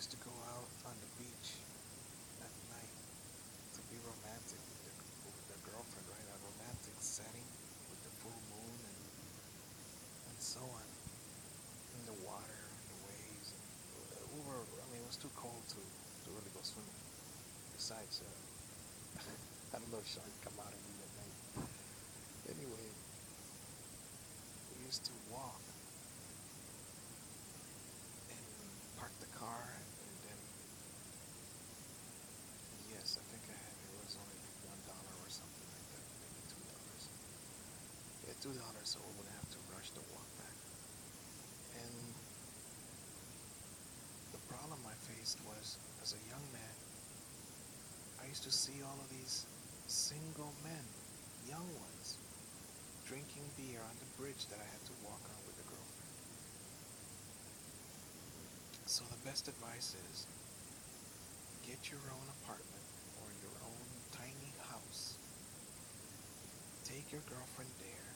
used to go out on the beach at night to be romantic with the girlfriend, right? A romantic setting with the full moon and so on. In the water, in the waves. I mean, it was too cold to really go swimming. Besides, I don't know if shark come out and eat at night. Anyway, we used to walk and park the car, and then, yes, I think it was only like $1 or something like that, maybe $2. Yeah, $2, so we wouldn't have to rush to walk back. And the problem I faced was, as a young man, I used to see all of these single men, young ones, drinking beer on the bridge that I had to walk on with a girlfriend. So the best advice is get your own apartment or your own tiny house. Take your girlfriend there,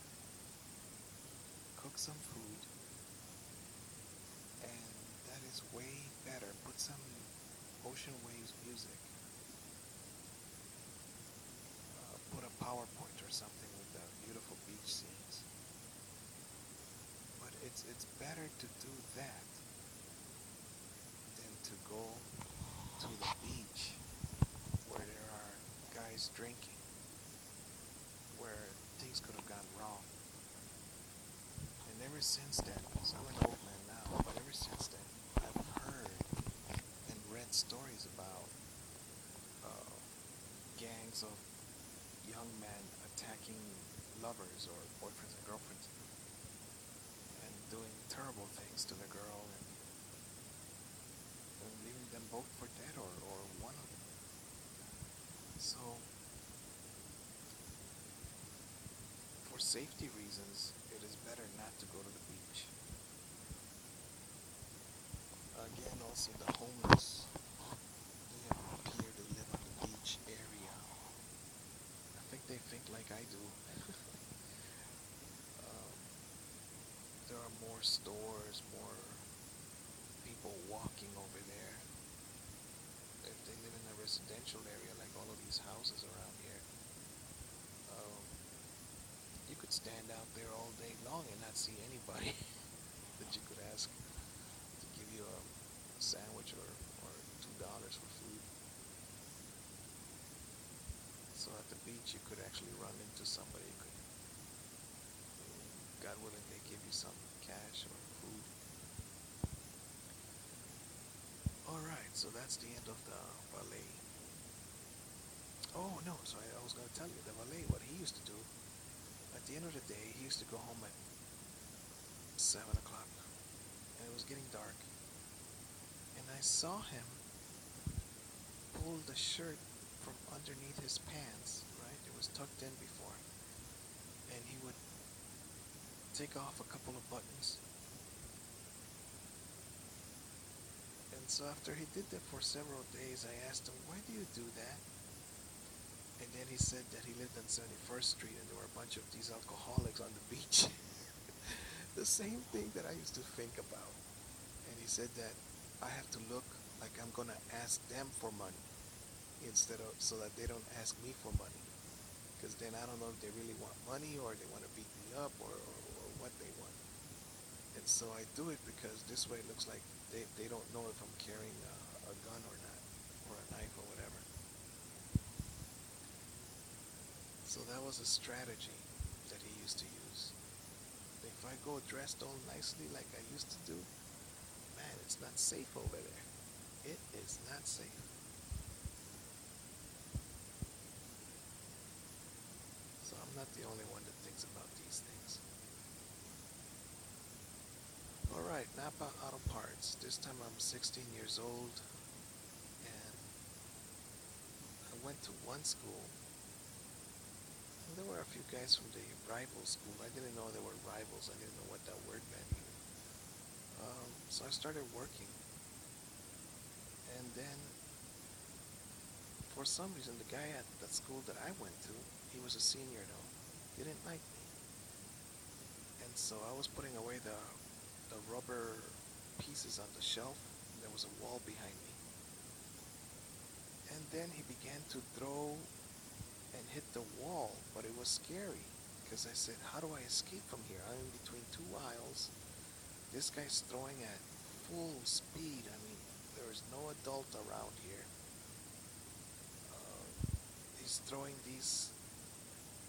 cook some food, and that is way better. Put some ocean waves music. Put a PowerPoint or something with the beautiful beach scenes. But it's better to do that than to go to the beach where there are guys drinking, where things could have gone wrong. And ever since then, so I'm an old man now, but ever since then, I've heard and read stories about uh, gangs of young men attacking lovers or boyfriends and girlfriends and doing terrible things to the girl and leaving them both for dead or one of them. So, for safety reasons, it is better not to go to the beach. Again, also the homeless, they appear to live on the beach area. I think they think like I do. um, there are more stores, more people walking over there. If they live in a residential area like all of these houses around here, um, you could stand out there all day long and not see anybody that you could ask to give you a sandwich or $2 for food. So at the beach, you could actually run into somebody. You could, God willing, they give you some cash or food. All right, so that's the end of the valet. Oh no, so I was gonna tell you the valet. What he used to do at the end of the day, he used to go home at 7 o'clock, and it was getting dark. And I saw him pull the shirt from underneath his pants. Right, it was tucked in before, and he would take off a couple of buttons. And so after he did that for several days, I asked him, "Why do you do that?" And then he said that he lived on 71st Street and there were a bunch of these alcoholics on the beach. The same thing that I used to think about. And he said that I have to look like I'm gonna ask them for money instead of so that they don't ask me for money. Because then I don't know if they really want money or they want to beat me up or what they want. And so I do it because this way it looks like they don't know if I'm carrying a gun or not, or a knife or whatever. So that was a strategy that he used to use. If I go dressed all nicely like I used to do, man, it's not safe over there. It is not safe. So I'm not the only one that thinks about these things. Alright, Napa Auto Parts. This time I'm 16 years old and I went to one school and there were a few guys from the rival school. I didn't know they were rivals. I didn't know what that word meant even. So I started working and then for some reason the guy at that school that I went to, he was a senior though, he didn't like me. And so I was putting away the rubber pieces on the shelf. They there was a wall behind me. And then he began to throw and hit the wall, but it was scary because I said, how do I escape from here? I'm in between two aisles. This guy's throwing at full speed. I mean, there is no adult around here. He's throwing these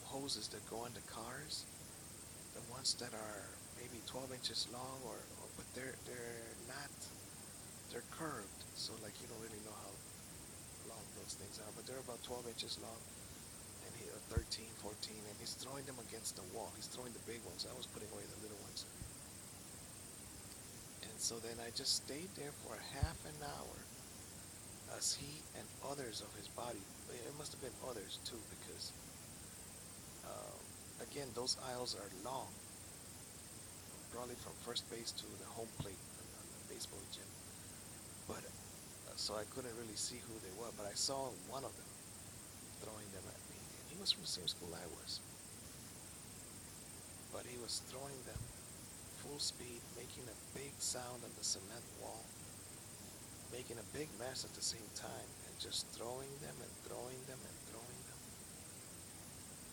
hoses that go on the cars, the ones that are maybe 12 inches long, but they're not, they're curved, so like you don't really know how long those things are, but they're about 12 inches long, and he 13, 14, and he's throwing them against the wall. He's throwing the big ones. I was putting away the little ones. And so then I just stayed there for a half an hour as he and others of his body, it must have been others too, because again, those aisles are long, probably from first base to the home plate on the baseball gym. But so I couldn't really see who they were, but I saw one of them throwing them at me, and he was from the same school I was. But he was throwing them full speed, making a big sound on the cement wall, making a big mess at the same time, and just throwing them and throwing them and throwing them.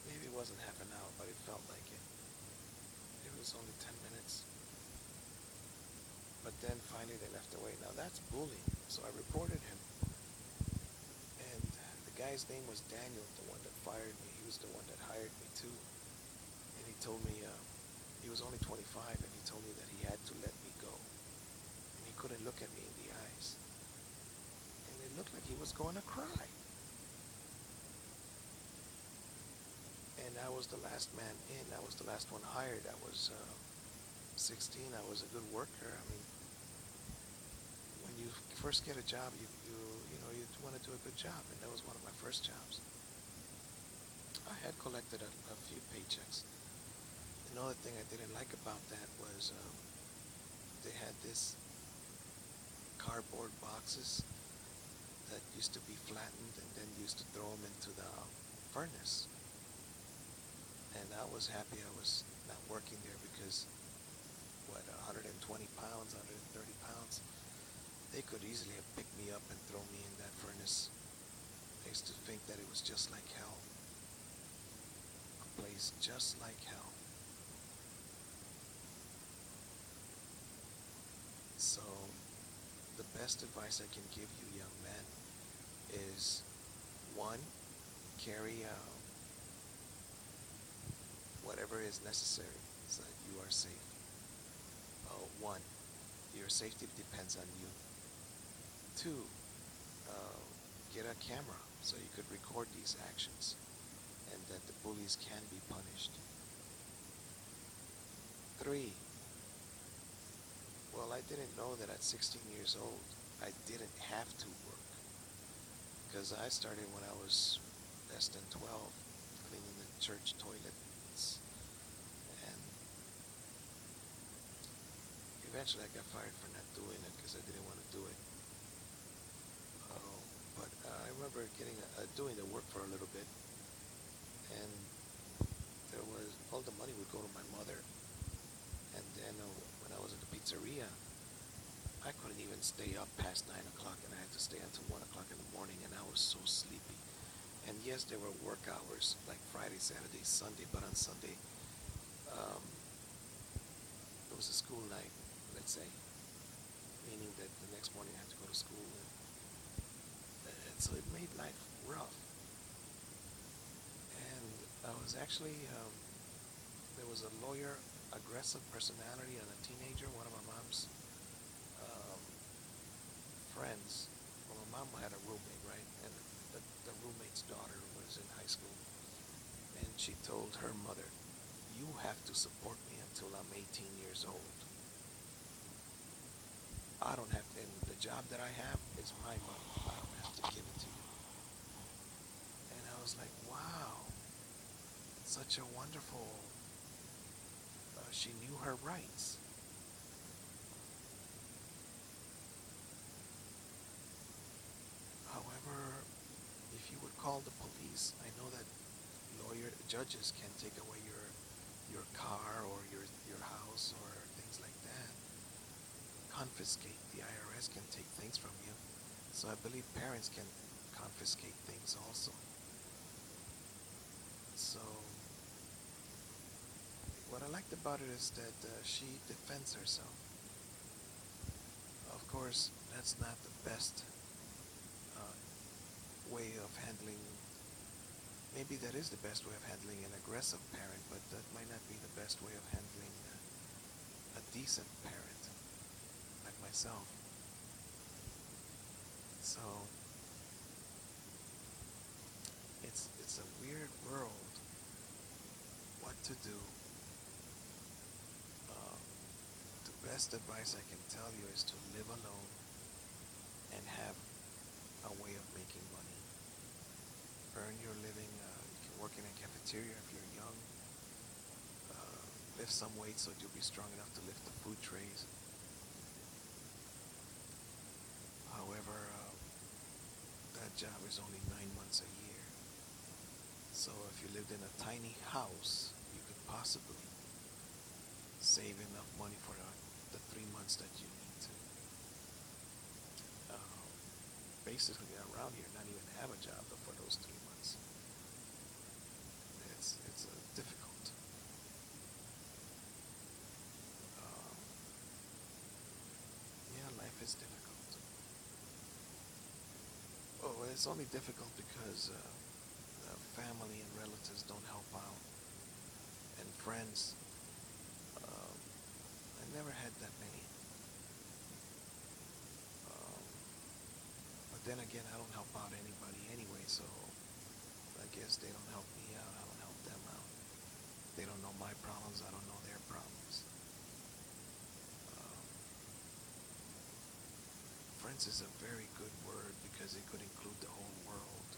Maybe it wasn't half an hour, but it felt like it. It was only 10 minutes. But then finally they left away. Now that's bullying. So I reported him. And the guy's name was Daniel, the one that fired me. He was the one that hired me too. And he told me, he was only 25, and he told me that he had to let me go. And he couldn't look at me in the eyes. And it looked like he was going to cry. And I was the last man in. I was the last one hired. I was 16. I was a good worker. I mean, when you first get a job, you want to do a good job, and that was one of my first jobs. I had collected a few paychecks. Another thing I didn't like about that was they had this cardboard boxes that used to be flattened and then used to throw them into the furnace. And I was happy I was not working there because, 120 pounds, 130 pounds, they could easily have picked me up and thrown me in that furnace. I used to think that it was just like hell. A place just like hell. So, the best advice I can give you, young man, is one, carry whatever is necessary so that you are safe. One, your safety depends on you. Two, get a camera so you could record these actions and that the bullies can be punished. Three, well, I didn't know that at 16 years old I didn't have to work, because I started when I was less than 12, cleaning the church toilets, and eventually I got fired for not doing it because I didn't want to do it. But I remember doing the work for a little bit, and there was all the money would go to my mother. And then when I was at the pizzeria, I couldn't even stay up past 9 o'clock, and I had to stay until 1 o'clock in the morning, and I was so sleepy. And yes, there were work hours like Friday, Saturday, Sunday, but on Sunday, it was a school night, let's say, meaning that the next morning I had to go to school. And so it made life rough. And I was actually, there was a lawyer, aggressive personality, and a teenager, one of my mom's friends. Well, my mom had a roommate, right? And the roommate's daughter was in high school. And she told her mother, "You have to support me until I'm 18 years old. I don't have to, and the job that I have is my money. I don't have to give it to you." And I was like, wow, such a wonderful, she knew her rights. However, if you would call the police, I know that judges can take away your car or your house or things like that. confiscate. The IRS can take things from you. So I believe parents can confiscate things also. So what I liked about it is that she defends herself. Of course, that's not the best way of handling. Maybe that is the best way of handling an aggressive parent, but that might not be the best way of handling a decent parent like myself. So it's a weird world. What to do? Uh, the best advice I can tell you is to live alone and have a way of making money. Earn your living. You can work in a cafeteria if you're young. Lift some weight so you'll be strong enough to lift the food trays. However, that job is only 9 months a year. So if you lived in a tiny house, you could possibly save enough money for the 3 months that you need to basically around here not even have a job for those 3 months. It's difficult. Um, yeah, life is difficult. Oh, it's only difficult because family and relatives don't help out, and friends. Um, I never had that many. Um, but then again, I don't help out anybody anyway, so I guess they don't help me out. I don't help them out. They don't know my problems. I don't know their problems. Um, Friends is a very good word because it could include the whole world,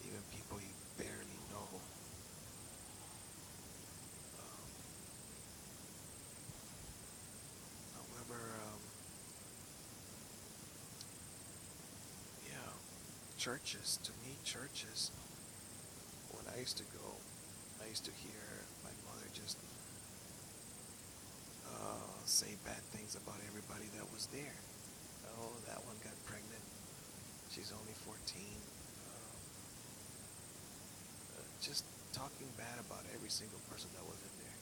even people you barely know. Um, However, yeah, churches, to me, churches, when I used to go, I used to hear my mother just say bad things about everybody that was there. Oh, that one got pregnant. She's only 14. Just talking bad about every single person that was in there.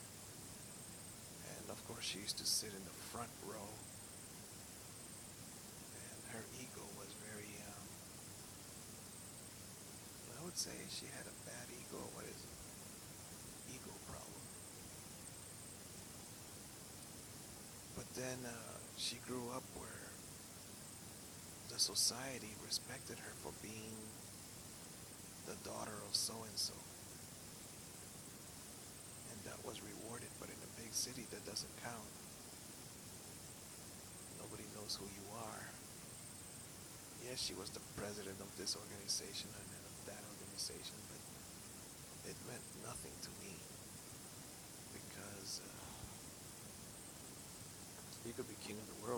And of course, she used to sit in the front row, and her ego was very, I would say she had a bad ego. What is it? Ego problem. But then she grew up where the society respected her for being the daughter of so and so. And that was rewarded. But in a big city, that doesn't count. Nobody knows who you are. Yes, she was the president of this organization and of that organization, but it meant nothing to me because you could be king of the world,